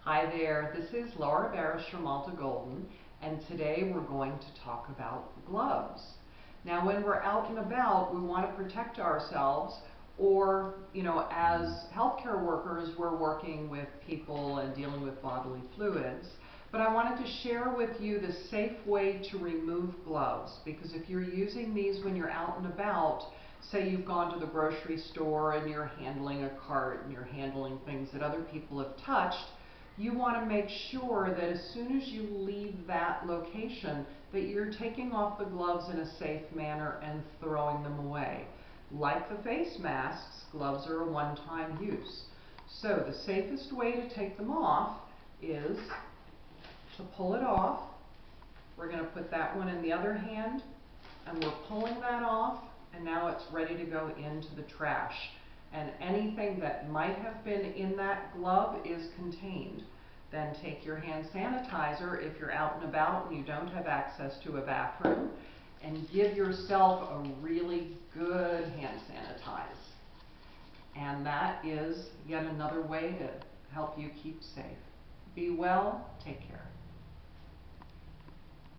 Hi there, this is Laura Barish from Alta Golden, and today we're going to talk about gloves. Now when we're out and about, we want to protect ourselves, or, as healthcare workers, we're working with people and dealing with bodily fluids. But I wanted to share with you the safe way to remove gloves, because if you're using these when you're out and about, say you've gone to the grocery store and you're handling a cart and you're handling things that other people have touched, you want to make sure that as soon as you leave that location that you're taking off the gloves in a safe manner and throwing them away. Like the face masks, gloves are a one-time use. So the safest way to take them off is to pull it off. We're going to put that one in the other hand, and we're pulling that off, and now it's ready to go into the trash. And anything that might have been in that glove is contained. Then take your hand sanitizer if you're out and about and you don't have access to a bathroom, and give yourself a really good hand sanitize. And that is yet another way to help you keep safe. Be well, take care.